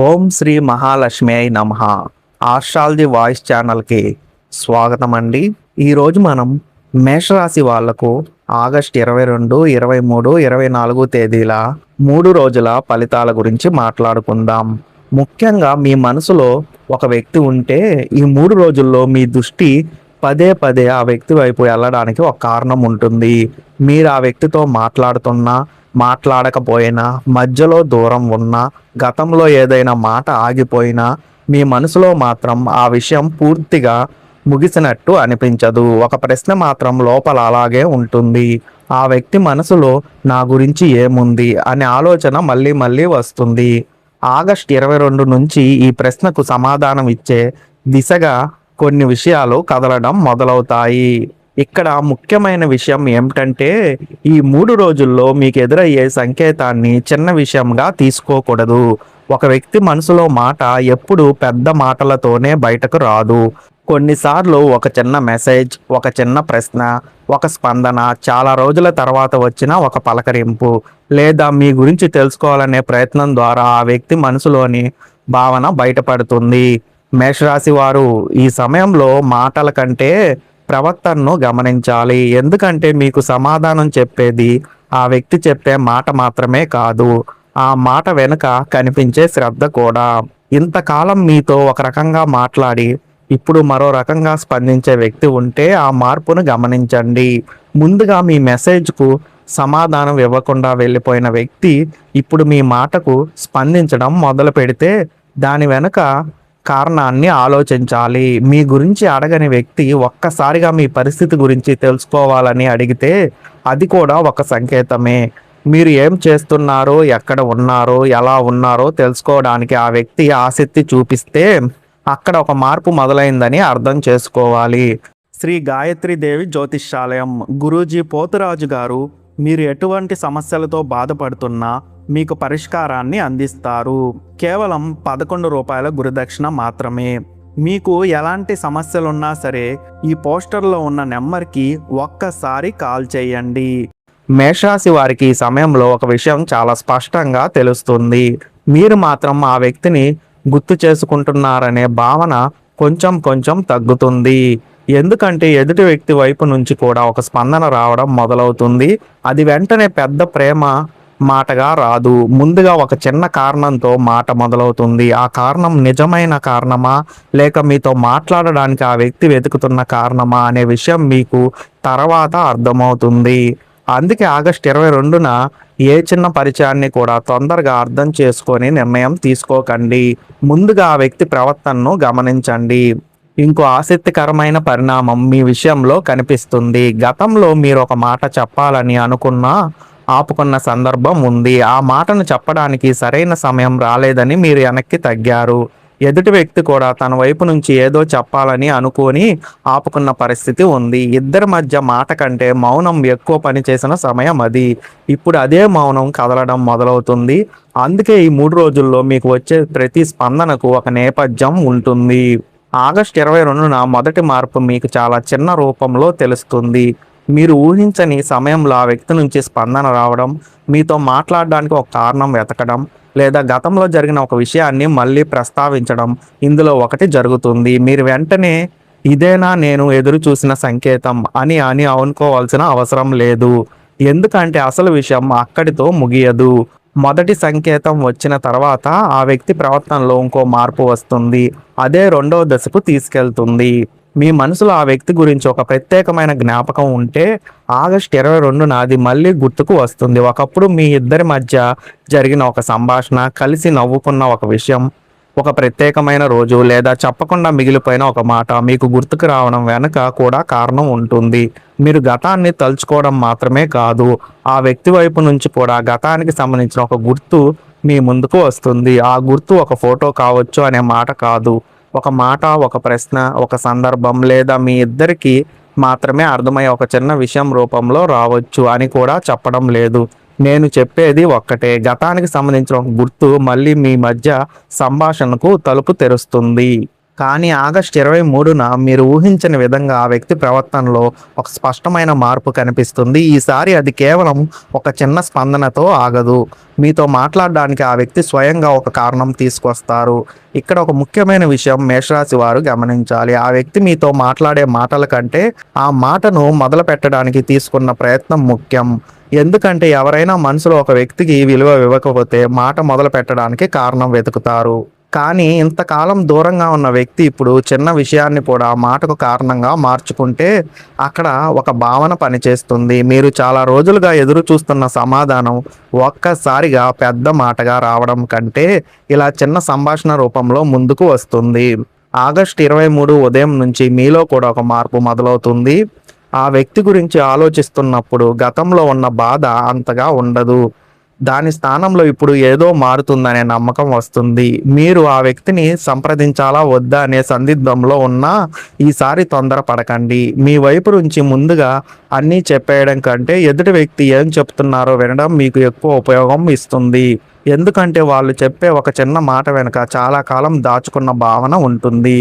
ఓం శ్రీ మహాలక్ష్మి నమః. Astrology voice ఛానల్కి స్వాగతం అండి. ఈరోజు మనం మేషరాశి వాళ్లకు ఆగస్టు 22, 23, 24 తేదీల 3 రోజుల ఫలితాల గురించి మాట్లాడుకుందాం. ముఖ్యంగా మీ మనసులో ఒక వ్యక్తి ఉంటే ఈ 3 రోజుల్లో మీ దృష్టి పదే పదే ఆ వ్యక్తి వైపు వెళ్ళడానికి ఒక కారణం ఉంటుంది. మీరు ఆ వ్యక్తితో మాట్లాడుతున్నా మాట్లాడకపోయినా, మధ్యలో దూరం ఉన్నా, గతంలో ఏదైనా మాట ఆగిపోయినా మీ మనసులో మాత్రం ఆ విషయం పూర్తిగా ముగిసినట్టు అనిపించదు. ఒక ప్రశ్న మాత్రం లోపల అలాగే ఉంటుంది. ఆ వ్యక్తి మనసులో నా గురించి ఏముంది అనే ఆలోచన మళ్ళీ మళ్ళీ వస్తుంది. ఆగస్టు 22 నుంచి ఈ ప్రశ్నకు సమాధానం ఇచ్చే దిశగా కొన్ని విషయాలు కదలడం మొదలవుతాయి. ఇక్కడ ముఖ్యమైన విషయం ఏమిటంటే ఈ 3 రోజుల్లో మీకు ఎదురయ్యే సంకేతాన్ని చిన్న విషయంగా తీసుకోకూడదు. ఒక వ్యక్తి మనసులో మాట ఎప్పుడు పెద్ద మాటలతోనే బయటకు రాదు. కొన్నిసార్లు ఒక చిన్న మెసేజ్, ఒక చిన్న ప్రశ్న, ఒక స్పందన, చాలా రోజుల తర్వాత వచ్చిన ఒక పలకరింపు, లేదా మీ గురించి తెలుసుకోవాలనే ప్రయత్నం ద్వారా ఆ వ్యక్తి మనసులోని భావన బయటపడుతుంది. మేషరాశి వారు ఈ సమయంలో మాటల కంటే ప్రవర్తనను గమనించాలి. ఎందుకంటే మీకు సమాధానం చెప్పేది ఆ వ్యక్తి చెప్పే మాట మాత్రమే కాదు, ఆ మాట వెనుక కనిపించే శ్రద్ధ కూడా. ఇంతకాలం మీతో ఒక రకంగా మాట్లాడి ఇప్పుడు మరో రకంగా స్పందించే వ్యక్తి ఉంటే ఆ మార్పును గమనించండి. ముందుగా మీ మెసేజ్కు సమాధానం ఇవ్వకుండా వెళ్ళిపోయిన వ్యక్తి ఇప్పుడు మీ మాటకు స్పందించడం మొదలు పెడితే దాని వెనుక కారణాన్ని ఆలోచించాలి. మీ గురించి అడగని వ్యక్తి ఒక్కసారిగా మీ పరిస్థితి గురించి తెలుసుకోవాలని అడిగితే అది కూడా ఒక సంకేతమే. మీరు ఏం చేస్తున్నారో, ఎక్కడ ఉన్నారో, ఎలా ఉన్నారో తెలుసుకోవడానికి ఆ వ్యక్తి ఆసక్తి చూపిస్తే అక్కడ ఒక మార్పు మొదలైందని అర్థం చేసుకోవాలి. శ్రీ గాయత్రీదేవి జ్యోతిష్యాలయం గురూజీ పోతురాజు గారు మీరు ఎటువంటి సమస్యలతో బాధపడుతున్నా మీకు పరిష్కారాన్ని అందిస్తారు. కేవలం 11 రూపాయల గురుదక్షిణ మాత్రమే. మీకు ఎలాంటి సమస్యలున్నా సరే ఈ పోస్టర్లో ఉన్న నెంబర్కి ఒక్కసారి కాల్ చేయండి. మేషరాశి వారికి ఈ సమయంలో ఒక విషయం చాలా స్పష్టంగా తెలుస్తుంది. మీరు మాత్రం ఆ వ్యక్తిని గుర్తు చేసుకుంటున్నారనే భావన కొంచెం కొంచెం తగ్గుతుంది. ఎందుకంటే ఎదుటి వ్యక్తి వైపు నుంచి కూడా ఒక స్పందన రావడం మొదలవుతుంది. అది వెంటనే పెద్ద ప్రేమ మాటగా రాదు. ముందుగా ఒక చిన్న కారణంతో మాట మొదలవుతుంది. ఆ కారణం నిజమైన కారణమా, లేక మీతో మాట్లాడడానికి ఆ వ్యక్తి వెతుకుతున్న కారణమా అనే విషయం మీకు తర్వాత అర్థమవుతుంది. అందుకే ఆగస్టు 22న ఏ చిన్న పరిచయాన్ని కూడా తొందరగా అర్థం చేసుకొని నిర్ణయం తీసుకోకండి. ముందుగా ఆ వ్యక్తి ప్రవర్తనను గమనించండి. ఇంకో ఆసక్తికరమైన పరిణామం మీ విషయంలో కనిపిస్తుంది. గతంలో మీరు ఒక మాట చెప్పాలని అనుకున్నా ఆపుకున్న సందర్భం ఉంది. ఆ మాటను చెప్పడానికి సరైన సమయం రాలేదని మీరు వెనక్కి తగ్గారు. ఎదుటి వ్యక్తి కూడా తన వైపు నుంచి ఏదో చెప్పాలని అనుకొని ఆపుకున్న పరిస్థితి ఉంది. ఇద్దరి మధ్య మాట కంటే మౌనం ఎక్కువ పనిచేసిన సమయం అది. ఇప్పుడు అదే మౌనం కదలడం మొదలవుతుంది. అందుకే ఈ 3 రోజుల్లో మీకు వచ్చే ప్రతి స్పందనకు ఒక నేపథ్యం ఉంటుంది. ఆగస్టు 22న మొదటి మార్పు మీకు చాలా చిన్న రూపంలో తెలుస్తుంది. మీరు ఊహించని సమయంలో ఆ వ్యక్తి నుంచి స్పందన రావడం, మీతో మాట్లాడడానికి ఒక కారణం వెతకడం, లేదా గతంలో జరిగిన ఒక విషయాన్ని మళ్ళీ ప్రస్తావించడం, ఇందులో ఒకటి జరుగుతుంది. మీరు వెంటనే ఇదేనా నేను ఎదురు చూసిన సంకేతం అని అనుకోవాల్సిన అవసరం లేదు. ఎందుకంటే అసలు విషయం అక్కడితో ముగియదు. మొదటి సంకేతం వచ్చిన తర్వాత ఆ వ్యక్తి ప్రవర్తనలో ఇంకో మార్పు వస్తుంది. అదే రెండవ దశకు తీసుకెళ్తుంది. మీ మనసులో ఆ వ్యక్తి గురించి ఒక ప్రత్యేకమైన జ్ఞాపకం ఉంటే ఆగస్టు 22న అది మళ్ళీ గుర్తుకు వస్తుంది. ఒకప్పుడు మీ ఇద్దరి మధ్య జరిగిన ఒక సంభాషణ, కలిసి నవ్వుకున్న ఒక విషయం, ఒక ప్రత్యేకమైన రోజు, లేదా చెప్పకుండా మిగిలిపోయిన ఒక మాట మీకు గుర్తుకు రావడం వెనుక కూడా కారణం ఉంటుంది. మీరు గతాన్ని తలుచుకోవడం మాత్రమే కాదు, ఆ వ్యక్తి వైపు నుంచి కూడా గతానికి సంబంధించిన ఒక గుర్తు మీ ముందుకు వస్తుంది. ఆ గుర్తు ఒక ఫోటో కావచ్చు అనే మాట కాదు, ఒక మాట, ఒక ప్రశ్న, ఒక సందర్భం, లేదా మీ ఇద్దరికి మాత్రమే అర్థమయ్యే ఒక చిన్న విషయం రూపంలో రావచ్చు అని కూడా చెప్పడం లేదు. నేను చెప్పేది ఒక్కటే, గతానికి సంబంధించిన ఒక గుర్తు మళ్ళీ మీ మధ్య సంభాషణకు తలుపు తెరుస్తుంది. కానీ ఆగస్టు 23న మీరు ఊహించని విధంగా ఆ వ్యక్తి ప్రవర్తనలో ఒక స్పష్టమైన మార్పు కనిపిస్తుంది. ఈసారి అది కేవలం ఒక చిన్న స్పందనతో ఆగదు. మీతో మాట్లాడడానికి ఆ వ్యక్తి స్వయంగా ఒక కారణం తీసుకొస్తారు. ఇక్కడ ఒక ముఖ్యమైన విషయం మేషరాశి వారు గమనించాలి. ఆ వ్యక్తి మీతో మాట్లాడే మాటల కంటే ఆ మాటను మొదలు పెట్టడానికి తీసుకున్న ప్రయత్నం ముఖ్యం. ఎందుకంటే ఎవరైనా మనసులో ఒక వ్యక్తికి విలువ ఇవ్వకపోతే మాట మొదలు పెట్టడానికి కారణం వెతుకుతారు. కానీ ఇంతకాలం దూరంగా ఉన్న వ్యక్తి ఇప్పుడు చిన్న విషయాన్ని కూడా మాటకు కారణంగా మార్చుకుంటే అక్కడ ఒక భావన పనిచేస్తుంది. మీరు చాలా రోజులుగా ఎదురు చూస్తున్న సమాధానం ఒక్కసారిగా పెద్ద మాటగా రావడం కంటే ఇలా చిన్న సంభాషణ రూపంలో ముందుకు వస్తుంది. ఆగస్టు 23 ఉదయం నుంచి మీలో కూడా ఒక మార్పు మొదలవుతుంది. ఆ వ్యక్తి గురించి ఆలోచిస్తున్నప్పుడు గతంలో ఉన్న బాధ అంతగా ఉండదు. దాని స్థానంలో ఇప్పుడు ఏదో మారుతుందనే నమ్మకం వస్తుంది. మీరు ఆ వ్యక్తిని సంప్రదించాలా వద్దా అనే సందిగ్ధంలో ఉన్నా ఈసారి తొందరపడకండి. మీ వైపు నుంచి ముందుగా అన్నీ చెప్పేయడం కంటే ఎదుటి వ్యక్తి ఏం చెప్తున్నారో వినడం మీకు ఎక్కువ ఉపయోగం ఇస్తుంది. ఎందుకంటే వాళ్ళు చెప్పే ఒక చిన్న మాట వెనుక చాలా కాలం దాచుకున్న భావన ఉంటుంది.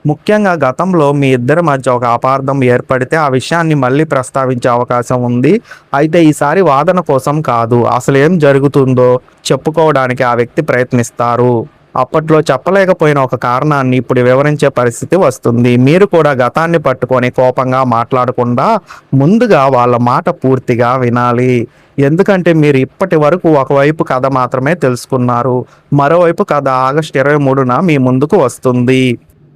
ముఖ్యంగా గతంలో మీ ఇద్దరి మధ్య ఒక అపార్థం ఏర్పడితే ఆ విషయాన్ని మళ్ళీ ప్రస్తావించే అవకాశం ఉంది. అయితే ఈసారి వాదన కోసం కాదు, అసలు ఏం జరుగుతుందో చెప్పుకోవడానికి ఆ వ్యక్తి ప్రయత్నిస్తారు. అప్పట్లో చెప్పలేకపోయిన ఒక కారణాన్ని ఇప్పుడు వివరించే పరిస్థితి వస్తుంది. మీరు కూడా గతాన్ని పట్టుకొని కోపంగా మాట్లాడకుండా ముందుగా వాళ్ళ మాట పూర్తిగా వినాలి. ఎందుకంటే మీరు ఇప్పటి వరకు ఒకవైపు కథ మాత్రమే తెలుసుకున్నారు. మరోవైపు కథ ఆగస్టు 23న మీ ముందుకు వస్తుంది.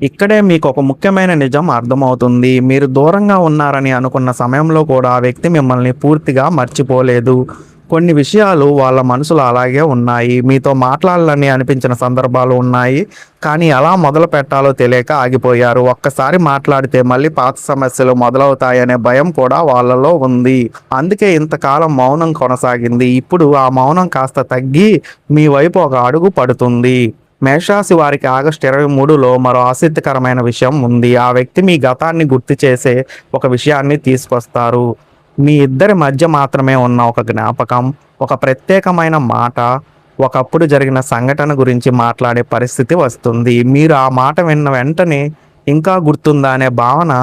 ఇక్కడే మీకు ఒక ముఖ్యమైన నిజం అర్థమవుతుంది. మీరు దూరంగా ఉన్నారని అనుకున్న సమయంలో కూడా ఆ వ్యక్తి మిమ్మల్ని పూర్తిగా మర్చిపోలేదు. కొన్ని విషయాలు వాళ్ళ మనసులో అలాగే ఉన్నాయి. మీతో మాట్లాడాలని అనిపించిన సందర్భాలు ఉన్నాయి. కానీ ఎలా మొదలు పెట్టాలో తెలియక ఆగిపోయారు. ఒక్కసారి మాట్లాడితే మళ్ళీ పాత సమస్యలు మొదలవుతాయనే భయం కూడా వాళ్ళలో ఉంది. అందుకే ఇంతకాలం మౌనం కొనసాగింది. ఇప్పుడు ఆ మౌనం కాస్త తగ్గి మీ వైపు ఒక అడుగు పడుతుంది. మేషరాశి వారికి ఆగస్టు 23లో మరో ఆసక్తికరమైన విషయం ఉంది. ఆ వ్యక్తి మీ గతాన్ని గుర్తు చేసే ఒక విషయాన్ని తీసుకొస్తారు. మీ ఇద్దరి మధ్య మాత్రమే ఉన్న ఒక జ్ఞాపకం, ఒక ప్రత్యేకమైన మాట, ఒకప్పుడు జరిగిన సంఘటన గురించి మాట్లాడే పరిస్థితి వస్తుంది. మీరు ఆ మాట విన్న వెంటనే ఇంకా గుర్తుందా అనే భావన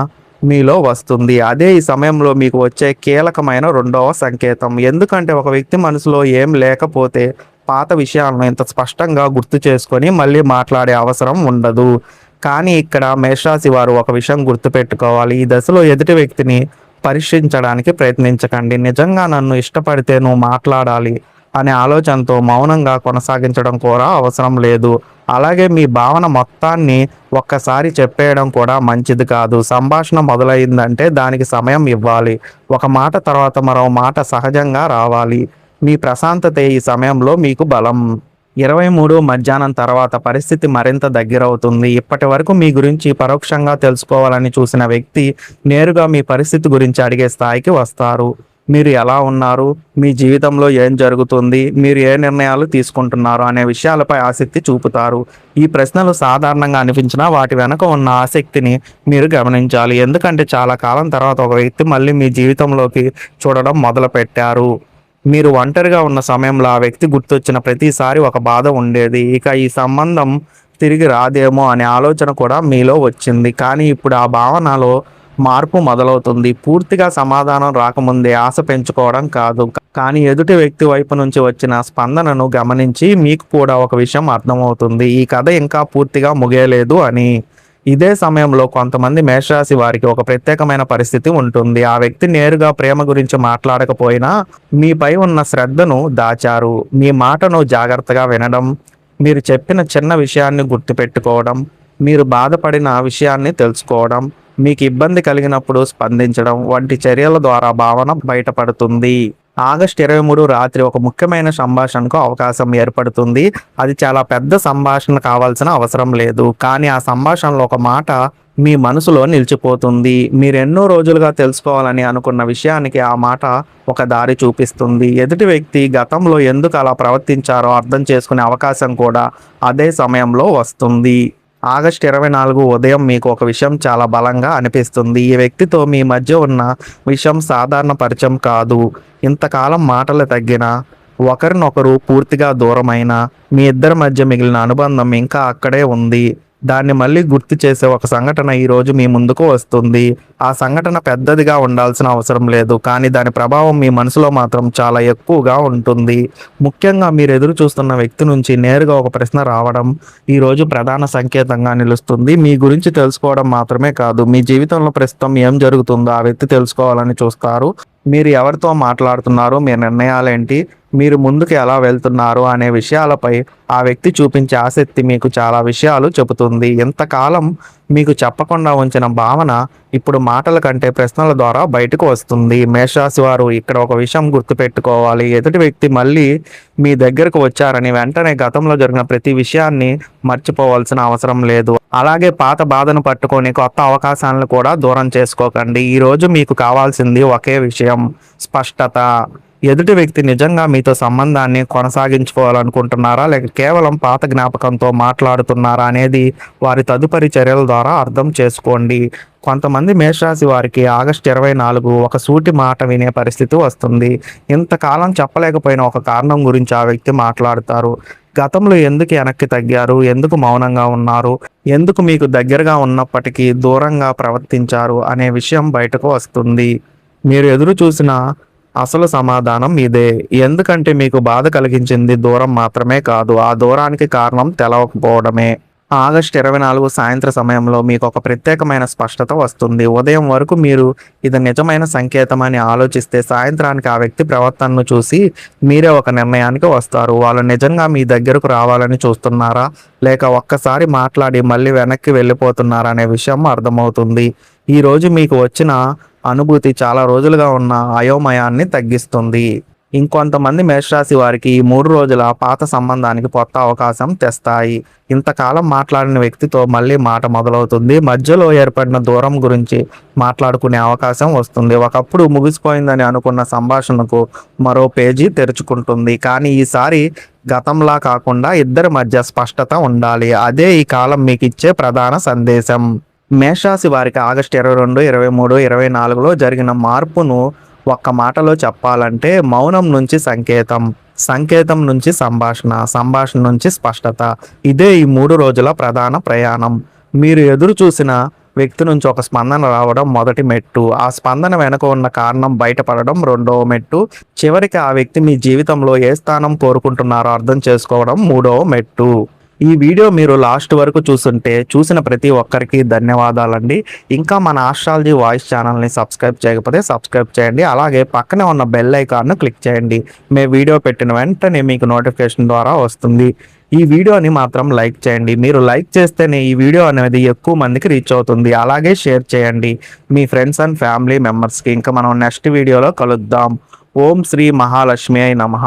మీలో వస్తుంది. అదే ఈ సమయంలో మీకు వచ్చే కీలకమైన రెండవ సంకేతం. ఎందుకంటే ఒక వ్యక్తి మనసులో ఏం లేకపోతే పాత విషయాలను ఇంత స్పష్టంగా గుర్తు చేసుకొని మళ్ళీ మాట్లాడే అవసరం ఉండదు. కానీ ఇక్కడ మేషరాశి వారు ఒక విషయం గుర్తుపెట్టుకోవాలి. ఈ దశలో ఎదుటి వ్యక్తిని పరీక్షించడానికి ప్రయత్నించకండి. నిజంగా నన్ను ఇష్టపడితే నువ్వు మాట్లాడాలి అనే ఆలోచనతో మౌనంగా కొనసాగించడం కూడా అవసరం లేదు. అలాగే మీ భావన మొత్తాన్ని ఒక్కసారి చెప్పేయడం కూడా మంచిది కాదు. సంభాషణ మొదలైందంటే దానికి సమయం ఇవ్వాలి. ఒక మాట తర్వాత మరో మాట సహజంగా రావాలి. మీ ప్రశాంతతే ఈ సమయంలో మీకు బలం. 23 మధ్యాహ్నం తర్వాత పరిస్థితి మరింత దగ్గరవుతుంది. ఇప్పటి వరకు మీ గురించి పరోక్షంగా తెలుసుకోవాలని చూసిన వ్యక్తి నేరుగా మీ పరిస్థితి గురించి అడిగే స్థాయికి వస్తారు. మీరు ఎలా ఉన్నారు, మీ జీవితంలో ఏం జరుగుతుంది, మీరు ఏ నిర్ణయాలు తీసుకుంటున్నారు అనే విషయాలపై ఆసక్తి చూపుతారు. ఈ ప్రశ్నలు సాధారణంగా అనిపించినా వాటి వెనక ఉన్న ఆసక్తిని మీరు గమనించాలి. ఎందుకంటే చాలా కాలం తర్వాత ఒక వ్యక్తి మళ్ళీ మీ జీవితంలోకి చూడడం మొదలుపెట్టారు. మీరు ఒంటరిగా ఉన్న సమయంలో ఆ వ్యక్తి గుర్తొచ్చిన ప్రతిసారి ఒక బాధ ఉండేది. ఇక ఈ సంబంధం తిరిగి రాదేమో అనే ఆలోచన కూడా మీలో వచ్చింది. కానీ ఇప్పుడు ఆ భావనలో మార్పు మొదలవుతుంది. పూర్తిగా సమాధానం రాకముందే ఆశ పెంచుకోవడం కాదు, కానీ ఎదుటి వ్యక్తి వైపు నుంచి వచ్చిన స్పందనను గమనించి మీకు కూడా ఒక విషయం అర్థమవుతుంది. ఈ కథ ఇంకా పూర్తిగా ముగియలేదు అని. ఇదే సమయంలో కొంతమంది మేషరాశి వారికి ఒక ప్రత్యేకమైన పరిస్థితి ఉంటుంది. ఆ వ్యక్తి నేరుగా ప్రేమ గురించి మాట్లాడకపోయినా మీపై ఉన్న శ్రద్ధను దాచారు. మీ మాటను జాగ్రత్తగా వినడం, మీరు చెప్పిన చిన్న విషయాన్ని గుర్తుపెట్టుకోవడం, మీరు బాధపడిన విషయాన్ని తెలుసుకోవడం, మీకు ఇబ్బంది కలిగినప్పుడు స్పందించడం వంటి చర్యల ద్వారా భావన బయటపడుతుంది. ఆగస్టు 23 రాత్రి ఒక ముఖ్యమైన సంభాషణకు అవకాశం ఏర్పడుతుంది. అది చాలా పెద్ద సంభాషణ కావాల్సిన అవసరం లేదు, కానీ ఆ సంభాషణలో ఒక మాట మీ మనసులో నిలిచిపోతుంది. మీరు ఎన్నో రోజులుగా తెలుసుకోవాలని అనుకున్న విషయానికి ఆ మాట ఒక దారి చూపిస్తుంది. ఎదుటి వ్యక్తి గతంలో ఎందుకు అలా ప్రవర్తించారో అర్థం చేసుకునే అవకాశం కూడా అదే సమయంలో వస్తుంది. ఆగస్టు 24 ఉదయం మీకు ఒక విషయం చాలా బలంగా అనిపిస్తుంది. ఈ వ్యక్తితో మీ మధ్య ఉన్న విషయం సాధారణ పరిచయం కాదు. ఇంతకాలం మాటలు తగ్గిన, ఒకరినొకరు పూర్తిగా దూరమైన మీ ఇద్దరి మధ్య మిగిలిన అనుబంధం ఇంకా అక్కడే ఉంది. దాన్ని మళ్ళీ గుర్తు చేసే ఒక సంఘటన ఈరోజు మీ ముందుకు వస్తుంది. ఆ సంఘటన పెద్దదిగా ఉండాల్సిన అవసరం లేదు, కానీ దాని ప్రభావం మీ మనసులో మాత్రం చాలా ఎక్కువగా ఉంటుంది. ముఖ్యంగా మీరు ఎదురు చూస్తున్న వ్యక్తి నుంచి నేరుగా ఒక ప్రశ్న రావడం ఈరోజు ప్రధాన సంకేతంగా నిలుస్తుంది. మీ గురించి తెలుసుకోవడం మాత్రమే కాదు, మీ జీవితంలో ప్రస్తుతం ఏం జరుగుతుందో ఆ వ్యక్తి తెలుసుకోవాలని చూస్తారు. మీరు ఎవరితో మాట్లాడుతున్నారు, మీ నిర్ణయాలేంటి, మీరు ముందుకు ఎలా వెళ్తున్నారు అనే విషయాలపై ఆ వ్యక్తి చూపించే ఆసక్తి మీకు చాలా విషయాలు చెబుతుంది. ఇంతకాలం మీకు చెప్పకుండా ఉంచిన భావన ఇప్పుడు మాటల కంటే ప్రశ్నల ద్వారా బయటకు వస్తుంది. మేషరాశి వారు ఇక్కడ ఒక విషయం గుర్తుపెట్టుకోవాలి. ఎదుటి వ్యక్తి మళ్ళీ మీ దగ్గరకు వచ్చారని వెంటనే గతంలో జరిగిన ప్రతి విషయాన్ని మర్చిపోవాల్సిన అవసరం లేదు. అలాగే పాత బాధను పట్టుకొని కొత్త అవకాశాలను కూడా దూరం చేసుకోకండి. ఈరోజు మీకు కావాల్సింది ఒకే విషయం, స్పష్టత. ఎదుటి వ్యక్తి నిజంగా మీతో సంబంధాన్ని కొనసాగించుకోవాలనుకుంటున్నారా, లేక కేవలం పాత జ్ఞాపకంతో మాట్లాడుతున్నారా అనేది వారి తదుపరి చర్యల ద్వారా అర్థం చేసుకోండి. కొంతమంది మేషరాశి వారికి ఆగస్టు 24 ఒక సూటి మాట వినే పరిస్థితి వస్తుంది. ఇంతకాలం చెప్పలేకపోయిన ఒక కారణం గురించి ఆ వ్యక్తి మాట్లాడతారు. గతంలో ఎందుకు వెనక్కి తగ్గారు, ఎందుకు మౌనంగా ఉన్నారు, ఎందుకు మీకు దగ్గరగా ఉన్నప్పటికీ దూరంగా ప్రవర్తించారు అనే విషయం బయటకు వస్తుంది. మీరు ఎదురు చూసిన అసలు సమాధానం ఇదే. ఎందుకంటే మీకు బాధ కలిగించింది దూరం మాత్రమే కాదు, ఆ దూరానికి కారణం తెలవకపోవడమే. ఆగస్టు 24 సాయంత్రం సమయంలో మీకు ఒక ప్రత్యేకమైన స్పష్టత వస్తుంది. ఉదయం వరకు మీరు ఇది నిజమైన సంకేతం అని ఆలోచిస్తే, సాయంత్రానికి ఆ వ్యక్తి ప్రవర్తనను చూసి మీరే ఒక నిర్ణయానికి వస్తారు. వాళ్ళు నిజంగా మీ దగ్గరకు రావాలని చూస్తున్నారా, లేక ఒక్కసారి మాట్లాడి మళ్ళీ వెనక్కి వెళ్ళిపోతున్నారా అనే విషయం అర్థమవుతుంది. ఈరోజు మీకు వచ్చిన అనుభూతి చాలా రోజులుగా ఉన్న అయోమయాన్ని తగ్గిస్తుంది. ఇంకొంతమంది మేషరాశి వారికి ఈ 3 రోజుల పాత సంబంధానికి కొత్త అవకాశం తెస్తాయి. ఇంతకాలం మాట్లాడిన వ్యక్తితో మళ్ళీ మాట మొదలవుతుంది. మధ్యలో ఏర్పడిన దూరం గురించి మాట్లాడుకునే అవకాశం వస్తుంది. ఒకప్పుడు ముగిసిపోయిందని అనుకున్న సంభాషణకు మరో పేజీ తెరుచుకుంటుంది. కానీ ఈసారి గతంలా కాకుండా ఇద్దరి మధ్య స్పష్టత ఉండాలి. అదే ఈ కాలం మీకు ఇచ్చే ప్రధాన సందేశం. మేషరాశి వారికి ఆగస్టు 22, 23, 24లో జరిగిన మార్పును ఒక్క మాటలో చెప్పాలంటే, మౌనం నుంచి సంకేతం, సంకేతం నుంచి సంభాషణ, సంభాషణ నుంచి స్పష్టత. ఇదే ఈ 3 రోజుల ప్రధాన ప్రయాణం. మీరు ఎదురు చూసిన వ్యక్తి నుంచి ఒక స్పందన రావడం మొదటి మెట్టు, ఆ స్పందన వెనుక ఉన్న కారణం బయటపడడం రెండవ మెట్టు, చివరికి ఆ వ్యక్తి మీ జీవితంలో ఏ స్థానం కోరుకుంటున్నారో అర్థం చేసుకోవడం మూడవ మెట్టు. ఈ వీడియో మీరు లాస్ట్ వరకు చూసుంటే చూసిన ప్రతి ఒక్కరికి ధన్యవాదాలండి. ఇంకా మన ఆస్ట్రాలజీ వాయిస్ ఛానల్ని సబ్స్క్రైబ్ చేయకపోతే సబ్స్క్రైబ్ చేయండి. అలాగే పక్కనే ఉన్న బెల్ ఐకాన్ను క్లిక్ చేయండి. మేము వీడియో పెట్టిన వెంటనే మీకు నోటిఫికేషన్ ద్వారా వస్తుంది. ఈ వీడియోని మాత్రం లైక్ చేయండి. మీరు లైక్ చేస్తేనే ఈ వీడియో అనేది ఎక్కువ మందికి రీచ్ అవుతుంది. అలాగే షేర్ చేయండి మీ ఫ్రెండ్స్ అండ్ ఫ్యామిలీ మెంబర్స్కి. ఇంకా మనం నెక్స్ట్ వీడియోలో కలుద్దాం. ఓం శ్రీ మహాలక్ష్మి అయి నమః.